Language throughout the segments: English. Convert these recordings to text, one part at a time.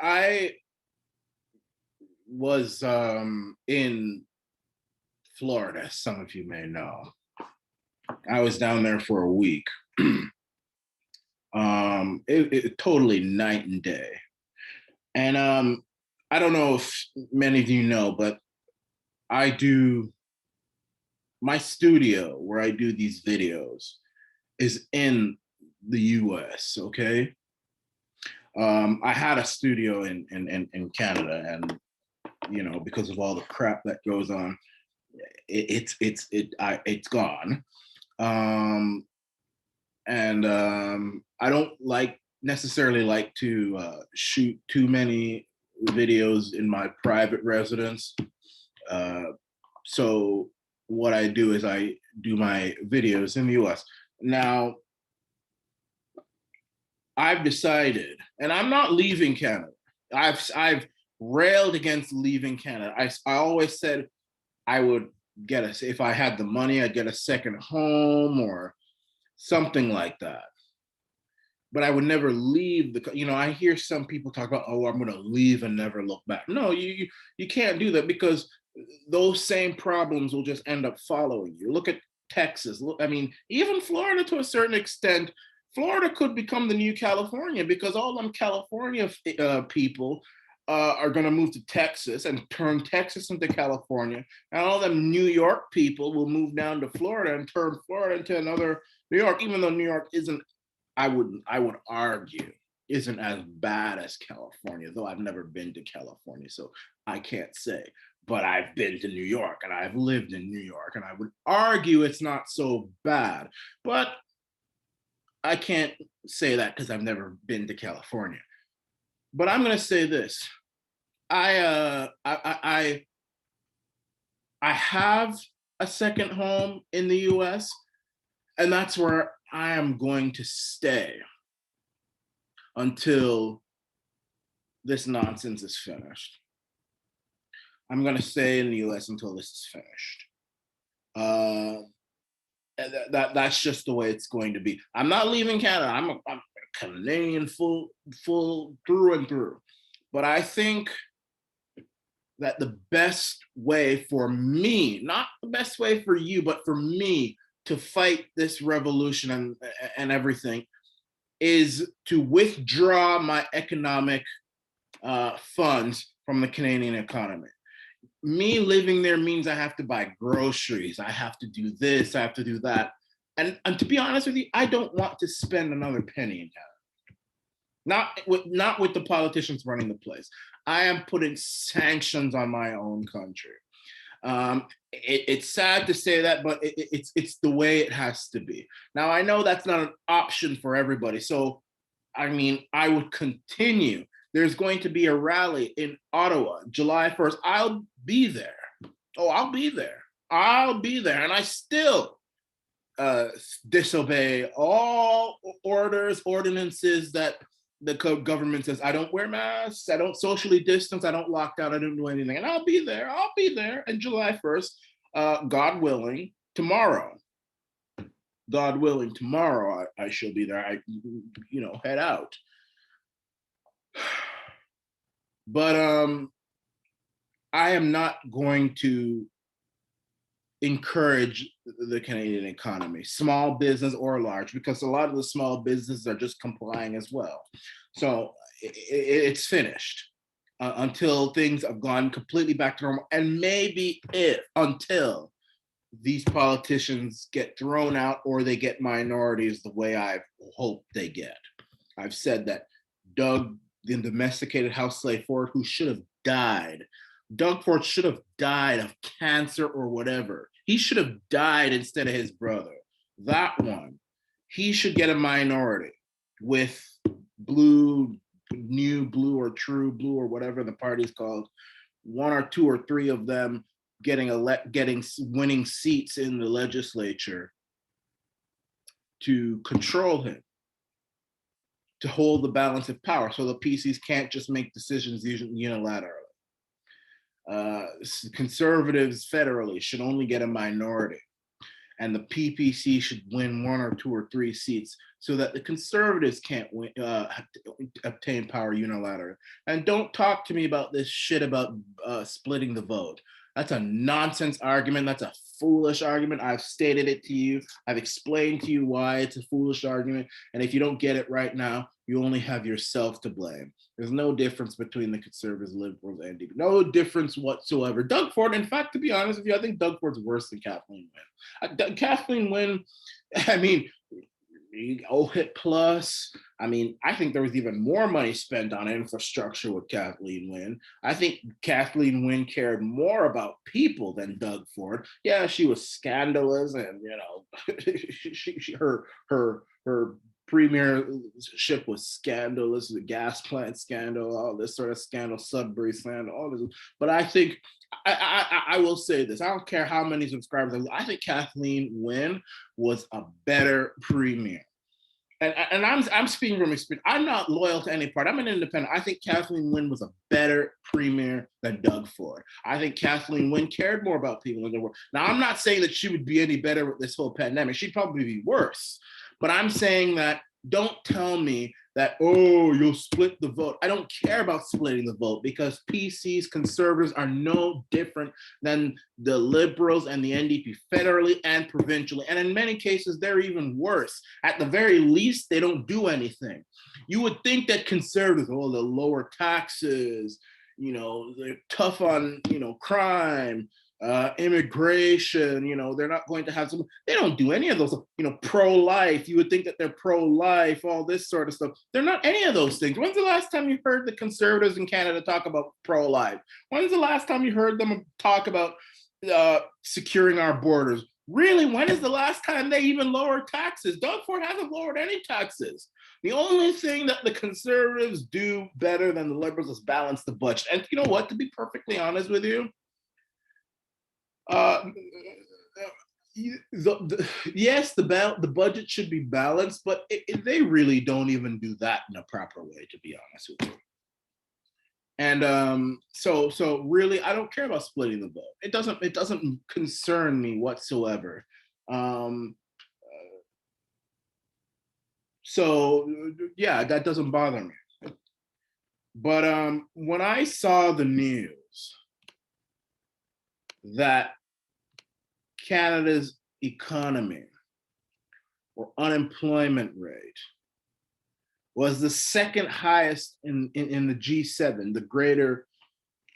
I was in Florida, as some of you may know. I was down there for a week. It totally night and day. And I don't know if many of you know, but I do my studio where I do these videos is in the US, okay? I had a studio in Canada, and because of all the crap that goes on, it's gone. Um, and I don't necessarily like to shoot too many videos in my private residence. Uh, so what I do is I do my videos in the U.S. Now I've decided, and I'm not leaving Canada. I've railed against leaving Canada. I always said I would if I had the money, I'd get a second home or something like that. But I would never leave I hear some people talk about, oh, I'm going to leave and never look back. No, you can't do that, because those same problems will just end up following you. Look at Texas. Look, I mean, even Florida to a certain extent. Florida could become the new California, because all them California people are going to move to Texas and turn Texas into California, and all them New York people will move down to Florida and turn Florida into another New York, even though New York isn't, I would argue, isn't as bad as California, though I've never been to California, so I can't say. But I've been to New York and I've lived in New York, and I would argue it's not so bad. But I can't say that because I've never been to California. But I'm going to say this: I have a second home in the U.S., and that's where I am going to stay until this nonsense is finished. I'm going to stay in the U.S. until this is finished. That's just the way it's going to be. I'm not leaving Canada. I'm a Canadian full through and through. But I think that the best way for me, not the best way for you, but for me to fight this revolution and everything, is to withdraw my economic funds from the Canadian economy. Me living there means I have to buy groceries, I have to do this, I have to do that. And to be honest with you, I don't want to spend another penny in Canada. Not with the politicians running the place. I am putting sanctions on my own country. It's sad to say that, but it's the way it has to be. Now, I know that's not an option for everybody. So, I mean, I would continue. There's going to be a rally in Ottawa, July 1st. I'll be there. Oh, I'll be there. I'll be there. And I still disobey all ordinances that the government says. I don't wear masks, I don't socially distance, I don't lock down, I don't do anything. And I'll be there. I'll be there. And July 1st, God willing, tomorrow. God willing, tomorrow I shall be there. I head out. But I am not going to encourage the Canadian economy, small business or large, because a lot of the small businesses are just complying as well. So it's finished until things have gone completely back to normal. And maybe until these politicians get thrown out or they get minorities the way I hope they get. I've said that Doug, the domesticated house slave Ford, who should have died, Doug Ford should have died of cancer or whatever. He should have died instead of his brother. That one. He should get a minority with new blue or true blue or whatever the party's called. One or two or three of them winning seats in the legislature to control him, to hold the balance of power, so the PCs can't just make decisions unilaterally. Conservatives federally should only get a minority. and the PPC should win 1 or 2 or 3 seats so that the conservatives can't win, obtain power unilaterally. And don't talk to me about this shit about splitting the vote. That's a nonsense argument. That's a foolish argument. I've stated it to you. I've explained to you why it's a foolish argument. And if you don't get it right now, you only have yourself to blame. There's no difference between the conservatives, liberals, and DP. No difference whatsoever. Doug Ford, in fact, to be honest with you, I think Doug Ford's worse than Kathleen Wynne. Kathleen Wynne, I mean, OHIP plus. I mean, I think there was even more money spent on infrastructure with Kathleen Wynne. I think Kathleen Wynne cared more about people than Doug Ford. Yeah, she was scandalous, and her premiership was scandalous. The gas plant scandal, all this sort of scandal, Sudbury scandal, all this. But I think I will say this: I don't care how many subscribers. I think Kathleen Wynne was a better premier. And I'm speaking from experience. I'm not loyal to any party. I'm an independent. I think Kathleen Wynne was a better premier than Doug Ford. I think Kathleen Wynne cared more about people than Doug Ford. Now, I'm not saying that she would be any better with this whole pandemic. She'd probably be worse. But I'm saying that don't tell me that, oh, you'll split the vote. I don't care about splitting the vote because PCs, conservatives are no different than the liberals and the NDP federally and provincially. And in many cases, they're even worse. At the very least, they don't do anything. You would think that conservatives, oh, they'll lower taxes, they're tough on, crime, immigration, they're not going to have some, they don't do any of those, pro-life. You would think that they're pro-life, all this sort of stuff. They're not any of those things. When's the last time you heard the conservatives in Canada talk about pro-life? When's the last time you heard them talk about securing our borders? Really, when is the last time they even lowered taxes? Doug Ford hasn't lowered any taxes. The only thing that the conservatives do better than the liberals is balance the budget. And you know what, to be perfectly honest with you, yes, the budget should be balanced, but they really don't even do that in a proper way, to be honest with you. And so really, I don't care about splitting the vote. It doesn't concern me whatsoever. So yeah, that doesn't bother me. But when I saw the news that Canada's economy or unemployment rate was the second highest in the G7, the greater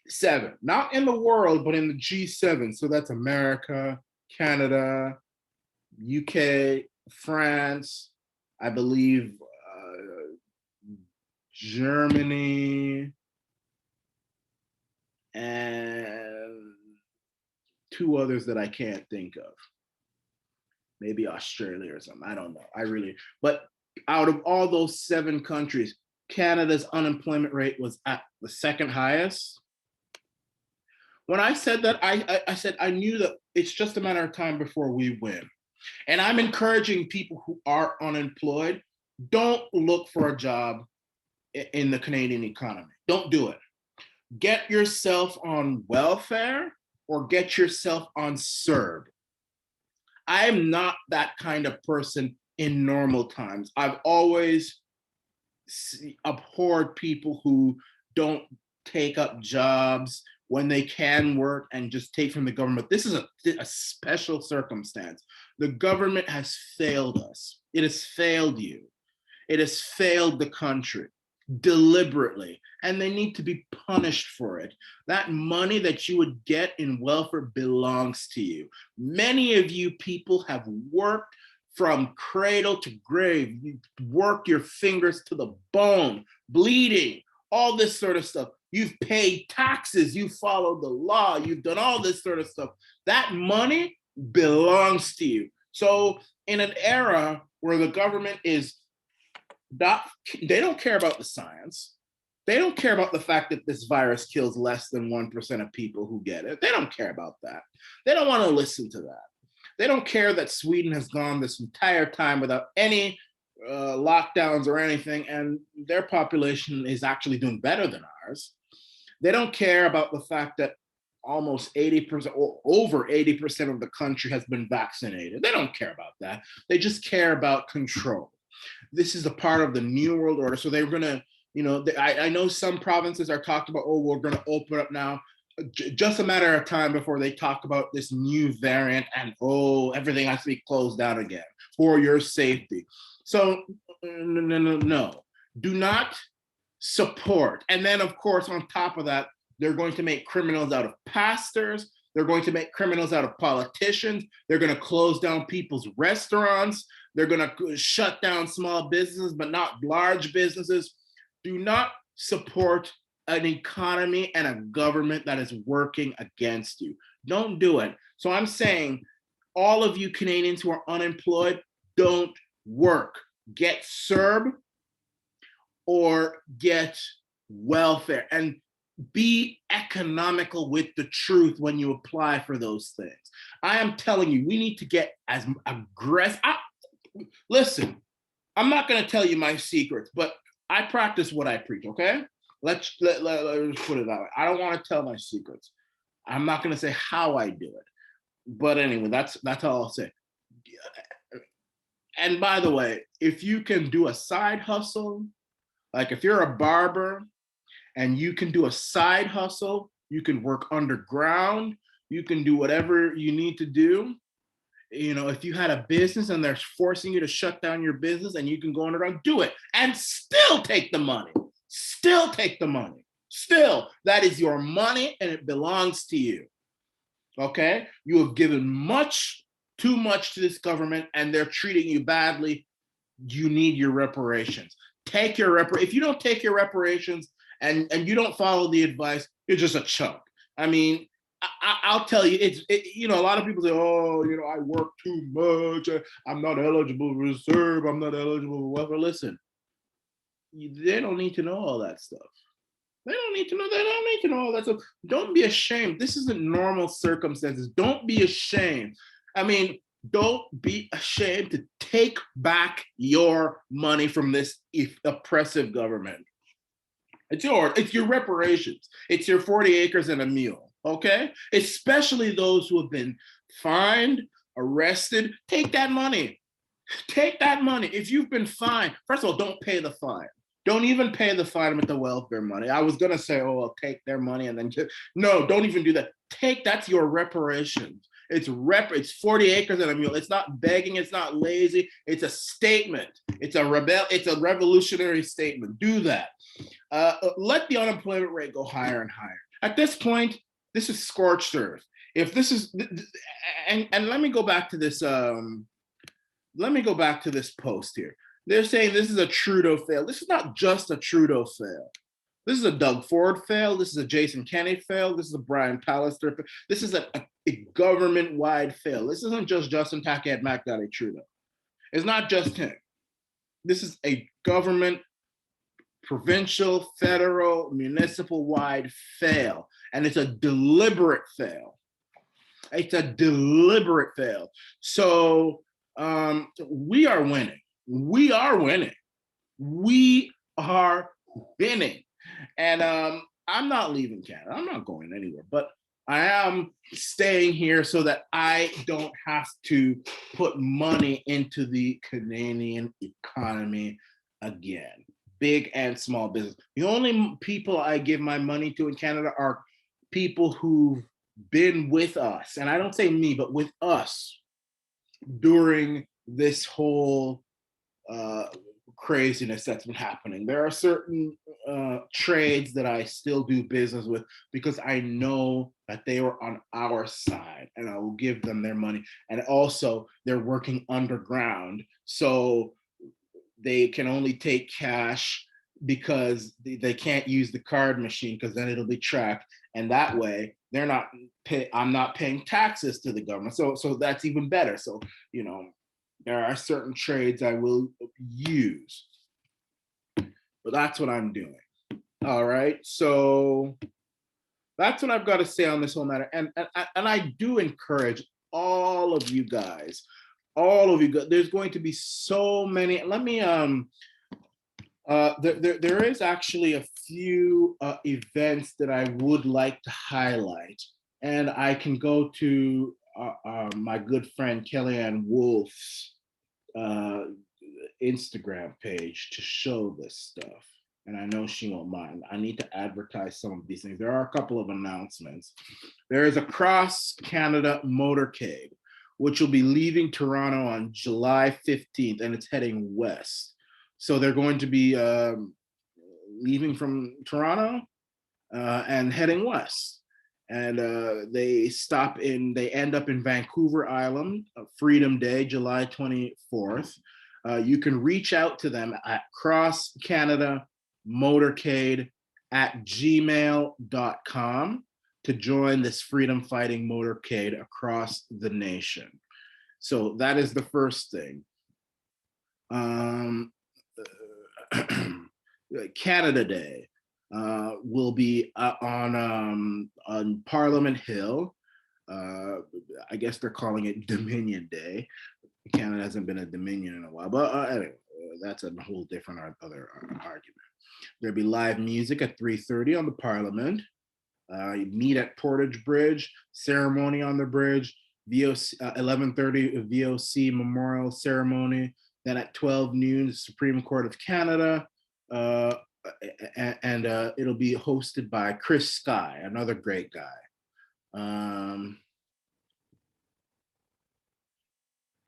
7, not in the world, but in the G7. So that's America, Canada, UK, France, I believe Germany, and 2 others that I can't think of. Maybe Australia or something. I don't know. But out of all those 7 countries, Canada's unemployment rate was at the second highest. When I said that, I said I knew that it's just a matter of time before we win. And I'm encouraging people who are unemployed, don't look for a job in the Canadian economy. Don't do it. Get yourself on welfare or get yourself on CERB. I'm not that kind of person in normal times. I've always abhorred people who don't take up jobs when they can work and just take from the government. This is a special circumstance. The government has failed us. It has failed you. It has failed the country deliberately, and they need to be punished for it. That money that you would get in welfare belongs to you. Many of you people have worked from cradle to grave. You work your fingers to the bone, bleeding, all this sort of stuff. You've paid taxes, you followed the law, you've done all this sort of stuff. That money belongs to you. So in an era where the government is they don't care about the science. They don't care about the fact that this virus kills less than 1% of people who get it. They don't care about that. They don't want to listen to that. They don't care that Sweden has gone this entire time without any lockdowns or anything, and their population is actually doing better than ours. They don't care about the fact that almost 80% or over 80% of the country has been vaccinated. They don't care about that. They just care about control. This is a part of the New World Order. So they're going to, I know some provinces are talked about, oh, we're going to open up now. Just a matter of time before they talk about this new variant and, oh, everything has to be closed down again for your safety. So no. Do not support. And then, of course, on top of that, they're going to make criminals out of pastors. They're going to make criminals out of politicians. They're going to close down people's restaurants. They're going to shut down small businesses, but not large businesses. Do not support an economy and a government that is working against you. Don't do it. So I'm saying, all of you Canadians who are unemployed, don't work. Get CERB or get welfare, and be economical with the truth when you apply for those things. I am telling you, we need to get as aggressive. Listen, I'm not going to tell you my secrets, but I practice what I preach, okay? Let's put it that way. I don't want to tell my secrets. I'm not going to say how I do it. But anyway, that's all I'll say. And by the way, if you can do a side hustle, like if you're a barber and you can do a side hustle, you can work underground, you can do whatever you need to do. If you had a business and they're forcing you to shut down your business and you can go underground, do it and still take the money. Still take the money. Still, that is your money and it belongs to you. Okay? You have given too much to this government and they're treating you badly. You need your reparations. Take your if you don't take your reparations and you don't follow the advice, you're just a chunk. I mean, I'll tell you, a lot of people say, oh, I work too much. I'm not eligible for CERB. I'm not eligible for welfare. Listen, they don't need to know all that stuff. They don't need to know all that stuff. Don't be ashamed. This isn't normal circumstances. Don't be ashamed. I mean, don't be ashamed to take back your money from this oppressive government. It's yours. It's your reparations. It's your 40 acres and a mule, okay? Especially those who have been fined, arrested. Take that money. Take that money. If you've been fined, first of all, don't pay the fine. Don't even pay the fine with the welfare money. I was going to say, oh, I'll take their money and then no, don't even do that. That's your reparations. It's 40 acres and a mule. It's not begging. It's not lazy. It's a statement. It's a revolutionary statement. Do that. Let the unemployment rate go higher and higher. At this point, this is scorched earth. If this is, and let me go back to this. Let me go back to this post here. They're saying this is a Trudeau fail. This is not just a Trudeau fail. This is a Doug Ford fail. This is a Jason Kenney fail. This is a Brian Pallister fail. This is a government-wide fail. This isn't just Justin Taquet Trudeau. It's not just him. This is a government, provincial, federal, municipal-wide fail. And it's a deliberate fail. It's a deliberate fail. So we are winning. We are winning. We are winning. And I'm not leaving Canada. I'm not going anywhere. But I am staying here so that I don't have to put money into the Canadian economy again. Big and small business. The only people I give my money to in Canada are people who've been with us. And I don't say me, but with us during this whole craziness that's been happening. There are certain trades that I still do business with because I know that they were on our side and I will give them their money. And also they're working underground. So they can only take cash because they can't use the card machine because then it'll be tracked. And that way I'm not paying taxes to the government. So that's even better. So, there are certain trades I will use, but that's what I'm doing. All right. So that's what I've got to say on this whole matter. And I do encourage all of you guys, there's going to be so many. Let me, there is actually a few events that I would like to highlight. And I can go to my good friend Kellyanne Wolf's uh, Instagram page to show this stuff. And I know she won't mind. I need to advertise some of these things. There are a couple of announcements. There is a Cross Canada motorcade, which will be leaving Toronto on July 15th, and it's heading west. So they're going to be leaving from Toronto and heading west. And they end up in Vancouver Island, Freedom Day, July 24th. You can reach out to them at Cross Canada Motorcade at gmail.com to join this freedom fighting motorcade across the nation. So that is the first thing. Canada Day will be on Parliament Hill. I guess they're calling it Dominion Day. Canada hasn't been a Dominion in a while, but anyway, that's a whole different other argument. There'll be live music at 3:30 on the Parliament. You meet at Portage Bridge, ceremony on the bridge, VOC, 11:30 VOC memorial ceremony. Then at 12 noon, Supreme Court of Canada, and it'll be hosted by Chris Sky, another great guy.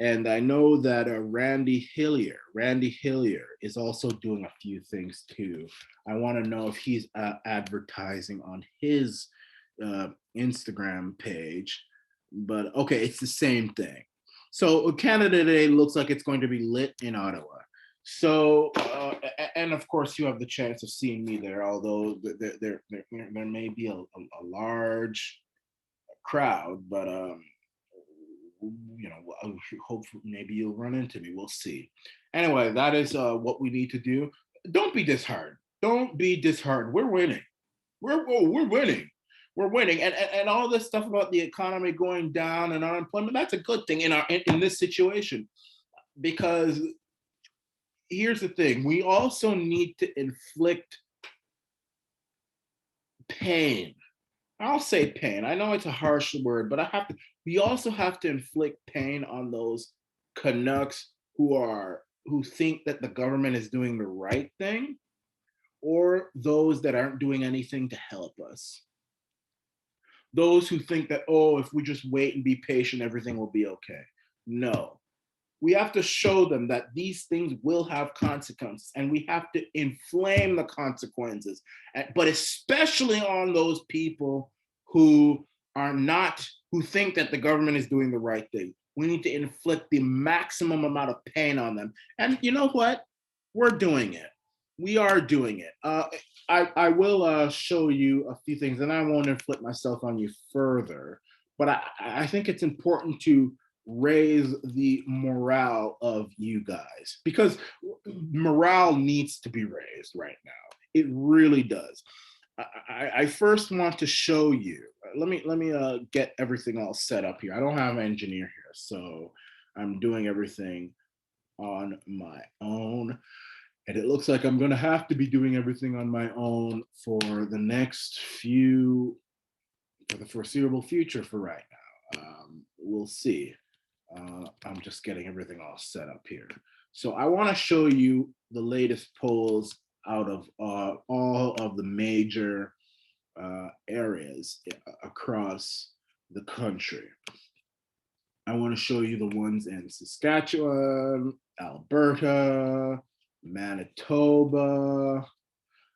And I know that Randy Hillier is also doing a few things too. I want to know if he's advertising on his Instagram page, but okay, it's the same thing. So Canada Day looks like it's going to be lit in Ottawa. So, and of course, you have the chance of seeing me there, although there may be a large crowd, but hopefully maybe you'll run into me. We'll see. Anyway, that is what we need to do. Don't be disheartened. Don't be disheartened. We're winning. We're winning. We're winning. And all this stuff about the economy going down and unemployment, that's a good thing in this situation. Because here's the thing, we also need to inflict pain. I'll say pain. I know it's a harsh word, but we also have to inflict pain on those Canucks who think that the government is doing the right thing, or those that aren't doing anything to help us. Those who think that, oh, if we just wait and be patient, everything will be okay. No. We have to show them that these things will have consequences, and we have to inflame the consequences, but especially on those people who think that the government is doing the right thing. We need to inflict the maximum amount of pain on them. And you know what? We're doing it. We are doing it. I will show you a few things, and I won't inflict myself on you further, but I think it's important to raise the morale of you guys, because morale needs to be raised right now. It really does. I first want to show you. Let me get everything all set up here. I don't have an engineer here, so I'm doing everything on my own. And it looks like I'm going to have to be doing everything on my own for the foreseeable future for right now. We'll see. I'm just getting everything all set up here. So I want to show you the latest polls out of all of the major areas across the country. I want to show you the ones in Saskatchewan, Alberta, Manitoba,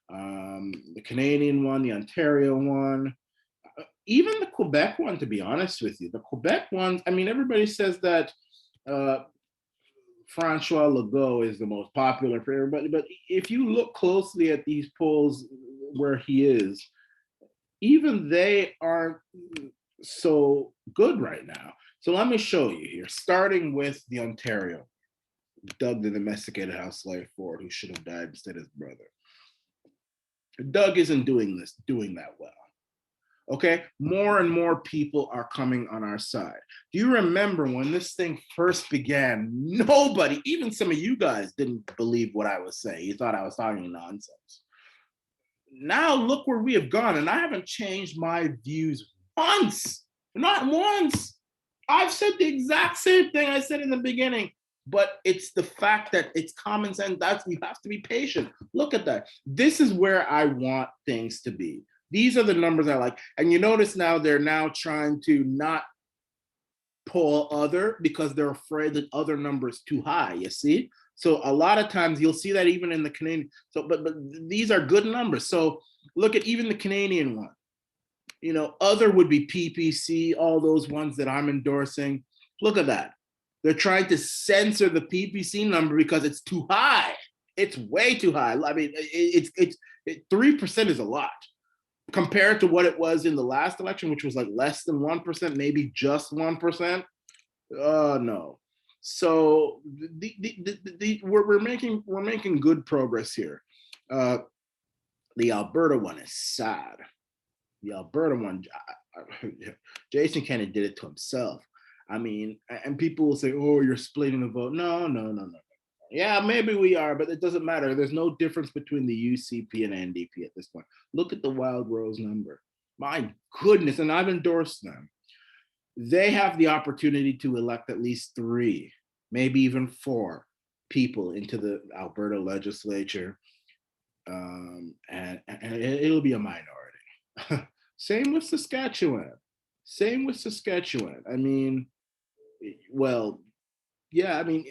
the Canadian one, the Ontario one, even the Quebec one, to be honest with you. The Quebec one, I mean, everybody says that Francois Legault is the most popular for everybody, but if you look closely at these polls where he is, even they aren't so good right now. So let me show you here, starting with the Ontario. Doug, the domesticated house slave Ford, who should have died instead of his brother. Doug isn't doing that well. Okay, more and more people are coming on our side. Do you remember when this thing first began? Nobody, even some of you guys, didn't believe what I was saying. You thought I was talking nonsense. Now look where we have gone, and I haven't changed my views once, not once. I've said the exact same thing I said in the beginning, but it's the fact that it's common sense. That's, you have to be patient. Look at that. This is where I want things to be. These are the numbers I like. And you notice now they're now trying to not pull other because they're afraid that other number is too high. You see? So a lot of times you'll see that even in the Canadian. So, but these are good numbers. So look at even the Canadian one. You know, other would be PPC, all those ones that I'm endorsing. Look at that. They're trying to censor the PPC number because it's too high. It's way too high. I mean, 3% is a lot compared to what it was in the last election, which was like less than 1%, maybe just 1%. No. So we're making good progress here. The Alberta one is sad. The Alberta one, Jason Kennedy did it to himself. I mean, and people will say, "Oh, you're splitting the vote." No. Yeah, maybe we are, but it doesn't matter. There's no difference between the UCP and NDP at this point. Look at the Wild Rose number. My goodness, and I've endorsed them. They have the opportunity to elect at least 3, maybe even 4 people into the Alberta legislature, and it'll be a minority. Same with Saskatchewan. I mean, well, yeah, I mean,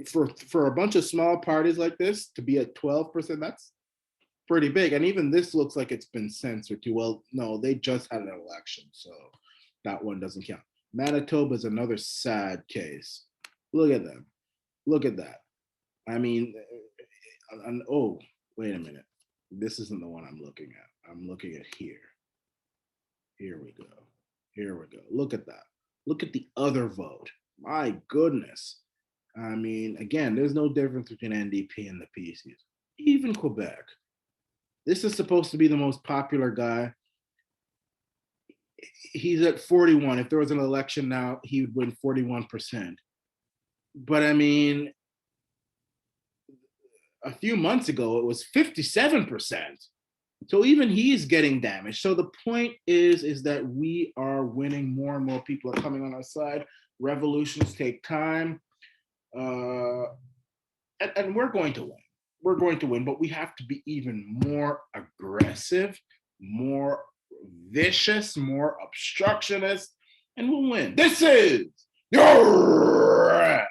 for a bunch of small parties like this to be at 12%, that's pretty big. And even this looks like it's been censored too. Well, no, they just had an election, so that one doesn't count. Manitoba is another sad case. Look at them. Look at that. I mean, oh, wait a minute. This isn't the one I'm looking at. I'm looking at here. Here we go. Look at that. Look at the other vote. My goodness. I mean, again, there's no difference between NDP and the PCs. Even Quebec. This is supposed to be the most popular guy. He's at 41. If there was an election now, he would win 41%. But I mean, a few months ago, it was 57%. So even he's getting damaged. So the point is that we are winning. More and more people are coming on our side. Revolutions take time. And we're going to win. But we have to be even more aggressive, more vicious, more obstructionist, and we'll win. This is your